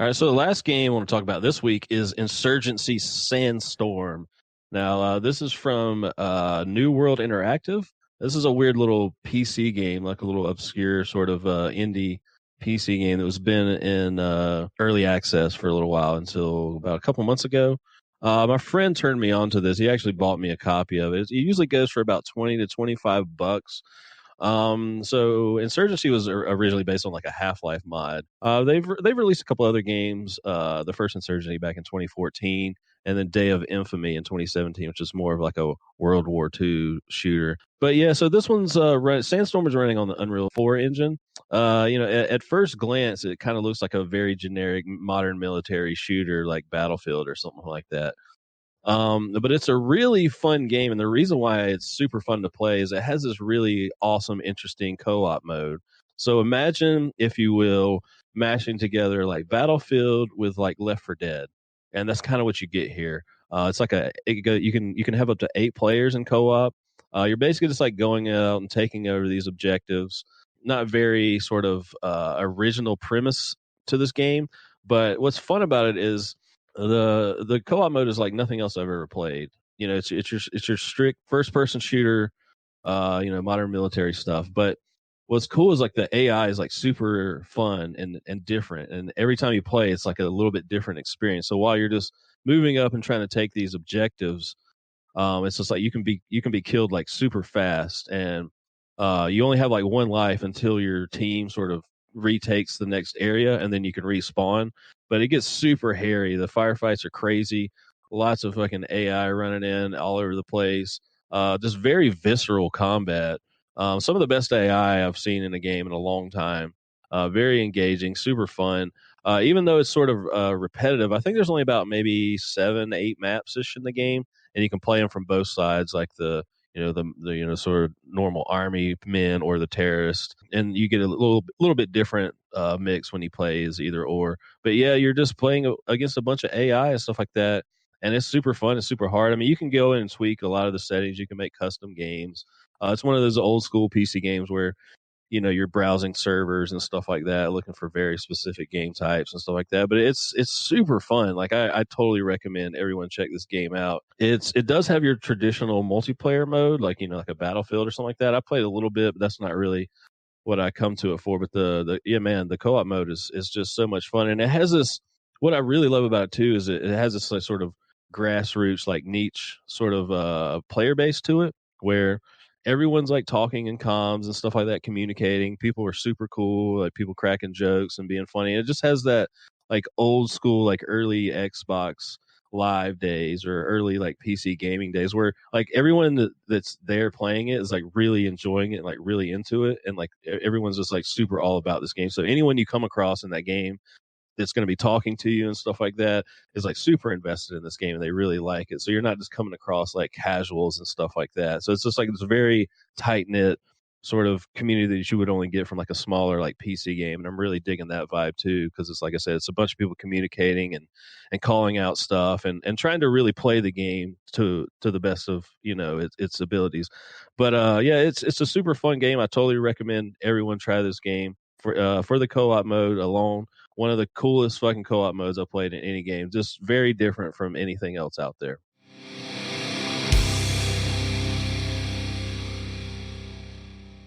All right, so the last game I want to talk about this week is Insurgency Sandstorm. Now, this is from New World Interactive. This is a weird little PC game, like a little obscure sort of indie PC game that was been in early access for a little while until about a couple months ago. My friend turned me on to this. He actually bought me a copy of it. It usually goes for about 20 to 25 bucks. So Insurgency was originally based on like a Half-Life mod. They've released a couple other games. The first Insurgency back in 2014, and then Day of Infamy in 2017, which is more of like a World War II shooter. But yeah, so this one's Sandstorm is running on the Unreal 4 engine. At first glance, it kind of looks like a very generic modern military shooter like Battlefield or something like that. But it's a really fun game, and the reason why it's super fun to play is it has this really awesome, interesting co-op mode. So imagine, if you will, mashing together like Battlefield with like Left 4 Dead, and that's kind of what you get here. It's like you can have up to 8 players in co-op. You're basically just like going out and taking over these objectives. Not very sort of original premise to this game, but what's fun about it is the co-op mode is like nothing else I've ever played. It's your strict first person shooter, modern military stuff. But what's cool is like the AI is like super fun and different, and every time you play, it's like a little bit different experience. So while you're just moving up and trying to take these objectives, it's just like you can be killed like super fast, and you only have like one life until your team sort of retakes the next area, and then you can respawn. But it gets super hairy. The firefights are crazy. Lots of fucking AI running in all over the place. Just very visceral combat. Some of the best AI I've seen in a game in a long time. Very engaging, super fun. Even though it's sort of repetitive, I think there's only about maybe 7, 8 maps ish in the game, and you can play them from both sides, like the sort of normal army men or the terrorist, and you get a little bit different mix when you play as either or. But yeah, you're just playing against a bunch of AI and stuff like that, and it's super fun. It's super hard. I mean, you can go in and tweak a lot of the settings. You can make custom games. It's one of those old school PC games where you're browsing servers and stuff like that, looking for very specific game types and stuff like that. But it's super fun. Like I totally recommend everyone check this game out. It does have your traditional multiplayer mode, like like a Battlefield or something like that. I played a little bit, but that's not really what I come to it for. But the co-op mode is just so much fun, and it has this. What I really love about it too is it has this like, sort of grassroots, like niche sort of player base to it, where everyone's like talking in comms and stuff like that, communicating. People are super cool, like people cracking jokes and being funny. It just has that like old school, like early Xbox live days or early like PC gaming days where like everyone that's there playing it is like really enjoying it and like really into it, and like everyone's just like super all about this game. So anyone you come across in that game that's going to be talking to you and stuff like that is like super invested in this game, and they really like it. So you're not just coming across like casuals and stuff like that. So it's just like this very tight knit sort of community that you would only get from like a smaller like PC game. And I'm really digging that vibe too, because it's like I said, it's a bunch of people communicating and calling out stuff and trying to really play the game to the best of its abilities. But yeah, it's a super fun game. I totally recommend everyone try this game for the co-op mode alone. One of the coolest fucking co-op modes I've played in any game. Just very different from anything else out there.